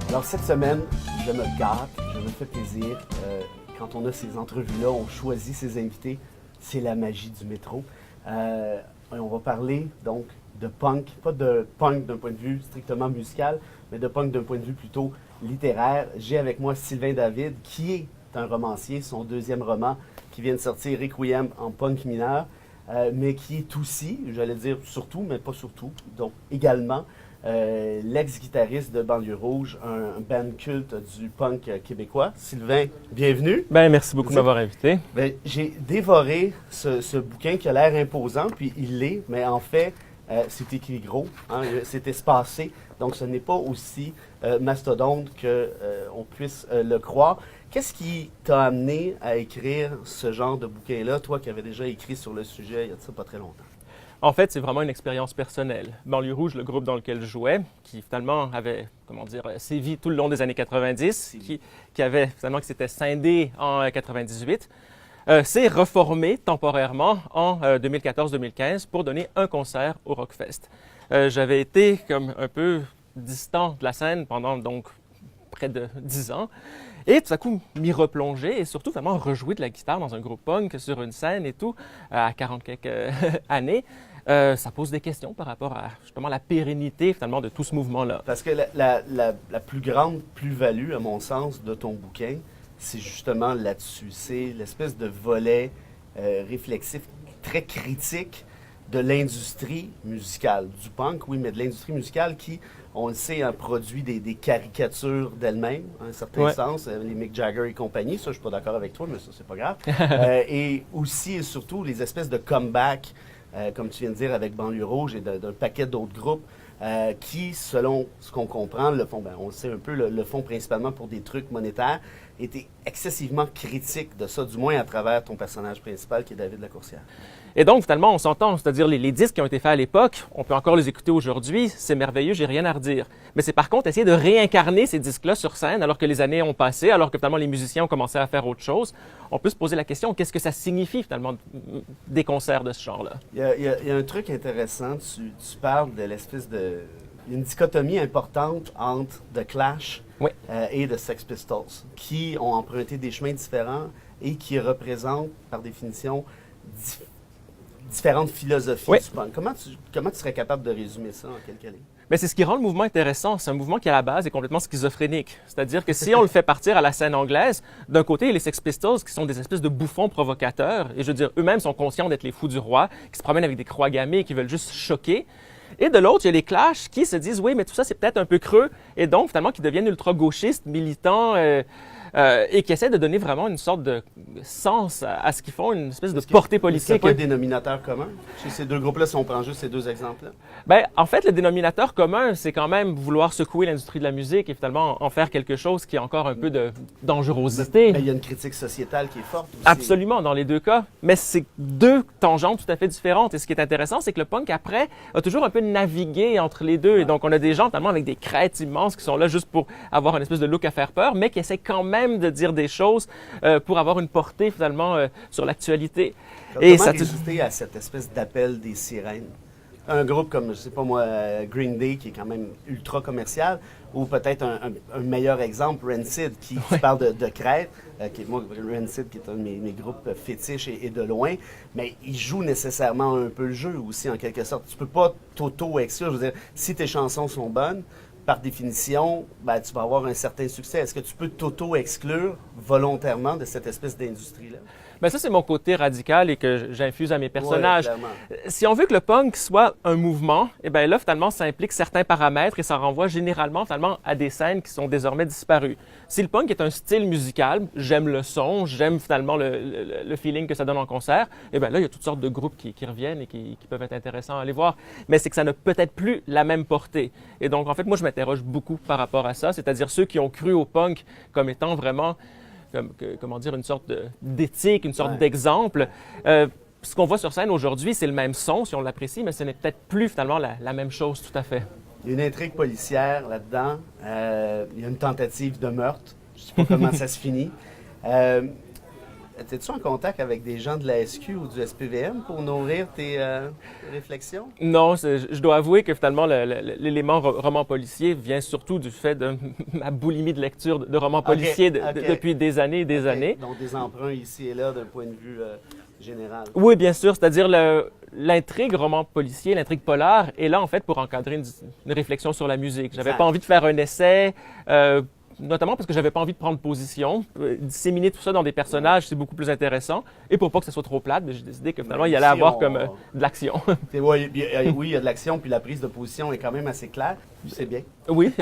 Alors cette semaine, je me gâte, je me fais plaisir. Quand on a ces entrevues-là, on choisit ses invités. C'est la magie du métro. On va parler donc de punk, pas de punk d'un point de vue strictement musical, mais de punk d'un point de vue plutôt littéraire. J'ai avec moi Sylvain David, qui est un romancier, son deuxième roman qui vient de sortir, Requiem en punk mineur, mais qui est aussi, j'allais dire surtout, mais pas surtout, donc également, l'ex-guitariste de Banlieue Rouge, un band culte du punk québécois. Sylvain, bienvenue. Ben, merci beaucoup de m'avoir invité. Ben, j'ai dévoré ce bouquin qui a l'air imposant, puis il l'est, mais en fait, c'est écrit gros, hein, c'est espacé, donc ce n'est pas aussi mastodonte qu'on puisse le croire. Qu'est-ce qui t'a amené à écrire ce genre de bouquin-là, toi qui avais déjà écrit sur le sujet il y a de ça pas très longtemps? En fait, c'est vraiment une expérience personnelle. Banlieue Rouge, le groupe dans lequel je jouais, qui finalement avait, sévi tout le long des années 90, qui s'était scindé en 98, s'est reformé temporairement en 2014-2015 pour donner un concert au Rockfest. J'avais été comme un peu distant de la scène pendant donc près de 10 ans. Et tout à coup, m'y replonger et surtout vraiment rejouer de la guitare dans un groupe punk sur une scène et tout, à 40 quelques années, ça pose des questions par rapport à justement la pérennité finalement de tout ce mouvement-là. Parce que la plus grande plus-value, à mon sens, de ton bouquin, c'est justement là-dessus. C'est l'espèce de volet réflexif très critique de l'industrie musicale, du punk, oui, mais de l'industrie musicale qui, on le sait, a produit des caricatures d'elle-même, à un certain sens, les Mick Jagger et compagnie, ça je suis pas d'accord avec toi, mais ça c'est pas grave. Et aussi et surtout les espèces de comeback, comme tu viens de dire avec Banlieue Rouge et d'un paquet d'autres groupes, qui, selon ce qu'on comprend, le font, on le sait un peu, le font principalement pour des trucs monétaires, étaient excessivement critiques de ça, du moins à travers ton personnage principal qui est David Lacourcière. Et donc, finalement, on s'entend, c'est-à-dire les disques qui ont été faits à l'époque, on peut encore les écouter aujourd'hui, c'est merveilleux, j'ai rien à redire. Mais c'est par contre essayer de réincarner ces disques-là sur scène alors que les années ont passé, alors que finalement les musiciens ont commencé à faire autre chose. On peut se poser la question, qu'est-ce que ça signifie finalement des concerts de ce genre-là? Il y a un truc intéressant, tu parles de l'espèce de... Il y a une dichotomie importante entre The Clash et The Sex Pistols, qui ont emprunté des chemins différents et qui représentent, par définition, différentes philosophies du punk. Comment tu serais capable de résumer ça en quelques lignes? Mais c'est ce qui rend le mouvement intéressant. C'est un mouvement qui, à la base, est complètement schizophrénique. C'est-à-dire que si on le fait partir à la scène anglaise, d'un côté, il y a les Sex Pistols qui sont des espèces de bouffons provocateurs. Et je veux dire, eux-mêmes sont conscients d'être les fous du roi, qui se promènent avec des croix gammées et qui veulent juste choquer. Et de l'autre, il y a les Clash qui se disent, oui, mais tout ça, c'est peut-être un peu creux. Et donc, finalement, qui deviennent ultra-gauchistes, militants, et qui essaient de donner vraiment une sorte de sens à ce qu'ils font, une espèce de portée politique. Est-ce qu'il n'y a pas un dénominateur commun chez ces deux groupes-là, si on prend juste ces deux exemples-là? Bien, en fait, le dénominateur commun, c'est quand même vouloir secouer l'industrie de la musique et finalement en faire quelque chose qui a encore un peu de dangerosité. Mais il y a une critique sociétale qui est forte aussi. Absolument, dans les deux cas. Mais c'est deux tangentes tout à fait différentes. Et ce qui est intéressant, c'est que le punk, après, a toujours un peu navigué entre les deux. Et donc, on a des gens, finalement, avec des crêtes immenses qui sont là juste pour avoir une espèce de look à faire peur, mais qui essaient quand même de dire des choses pour avoir une portée, finalement, sur l'actualité. Comment résister à cette espèce d'appel des sirènes? Un groupe comme, je sais pas moi, Green Day, qui est quand même ultra commercial, ou peut-être un meilleur exemple, Rancid, qui parle de crête, moi, Rancid, qui est un de mes groupes fétiches et de loin, mais il joue nécessairement un peu le jeu aussi, en quelque sorte. Tu peux pas t'auto-exclure. Je veux dire, si tes chansons sont bonnes, par définition, tu vas avoir un certain succès. Est-ce que tu peux t'auto-exclure volontairement de cette espèce d'industrie-là? Bien, ça, c'est mon côté radical et que j'infuse à mes personnages. Ouais, si on veut que le punk soit un mouvement, eh bien là, finalement, ça implique certains paramètres et ça renvoie généralement, finalement, à des scènes qui sont désormais disparues. Si le punk est un style musical, j'aime le son, j'aime finalement le feeling que ça donne en concert, eh bien là, il y a toutes sortes de groupes qui reviennent et qui peuvent être intéressants à aller voir. Mais c'est que ça n'a peut-être plus la même portée. Et donc, en fait, moi, je m'interroge beaucoup par rapport à ça, c'est-à-dire ceux qui ont cru au punk comme étant vraiment une sorte d'éthique, une sorte d'exemple. Ce qu'on voit sur scène aujourd'hui, c'est le même son, si on l'apprécie, mais ce n'est peut-être plus finalement la même chose tout à fait. Il y a une intrigue policière là-dedans. Il y a une tentative de meurtre. Je ne sais pas comment ça se finit. étais-tu en contact avec des gens de la SQ ou du SPVM pour nourrir tes réflexions? Non, je dois avouer que finalement, l'élément roman policier vient surtout du fait de ma boulimie de lecture de romans policiers depuis des années et des années. Donc des emprunts ici et là d'un point de vue général. Oui, bien sûr, c'est-à-dire l'intrigue roman policier, l'intrigue polar est là en fait pour encadrer une réflexion sur la musique. J'avais pas envie de faire un essai, notamment parce que j'avais pas envie de prendre position. Disséminer tout ça dans des personnages, c'est beaucoup plus intéressant. Et pour pas que ça soit trop plate, j'ai décidé que finalement, il y allait avoir comme de l'action. Oui, il y a de l'action, puis la prise de position est quand même assez claire. C'est bien. Oui,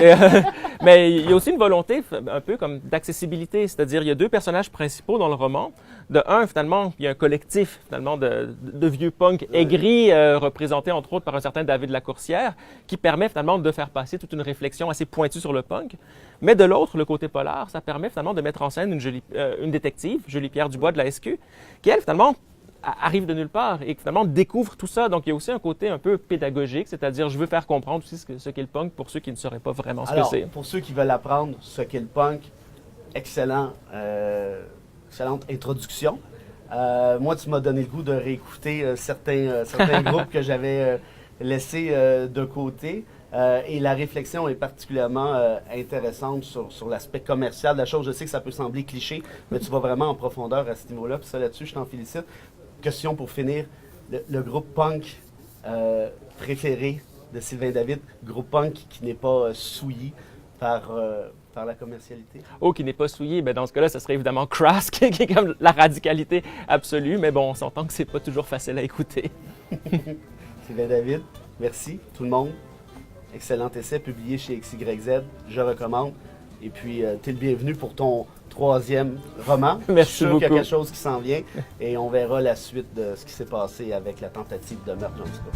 mais il y a aussi une volonté un peu comme d'accessibilité, c'est-à-dire il y a deux personnages principaux dans le roman. De un, finalement, il y a un collectif finalement de vieux punks aigris, représentés entre autres par un certain David Lacourcière, qui permet finalement de faire passer toute une réflexion assez pointue sur le punk. Mais de l'autre, le côté polar, ça permet finalement de mettre en scène une détective, Julie-Pierre Dubois de la SQ, qui elle finalement arrive de nulle part et finalement découvre tout ça. Donc, il y a aussi un côté un peu pédagogique, c'est-à-dire je veux faire comprendre aussi ce qu'est le punk pour ceux qui ne sauraient pas vraiment ce que c'est. Pour ceux qui veulent apprendre ce qu'est le punk, excellente introduction. Moi, tu m'as donné le goût de réécouter certains groupes que j'avais laissés de côté. Et la réflexion est particulièrement intéressante sur l'aspect commercial de la chose. Je sais que ça peut sembler cliché, mais tu vas vraiment en profondeur à ce niveau-là. Puis ça, là-dessus, je t'en félicite. Question pour finir. Le groupe punk préféré de Sylvain David, groupe punk qui n'est pas souillé par la commercialité? Oh, qui n'est pas souillé. Bien, dans ce cas-là, ça serait évidemment Crass, qui est comme la radicalité absolue. Mais bon, on s'entend que c'est pas toujours facile à écouter. Sylvain David, merci tout le monde. Excellent essai publié chez XYZ. Je recommande. Et puis, tu es le bienvenu pour ton 3e roman. Merci beaucoup. Je suis sûr qu'il y a quelque chose qui s'en vient. Et on verra la suite de ce qui s'est passé avec la tentative de meurtre John Scott.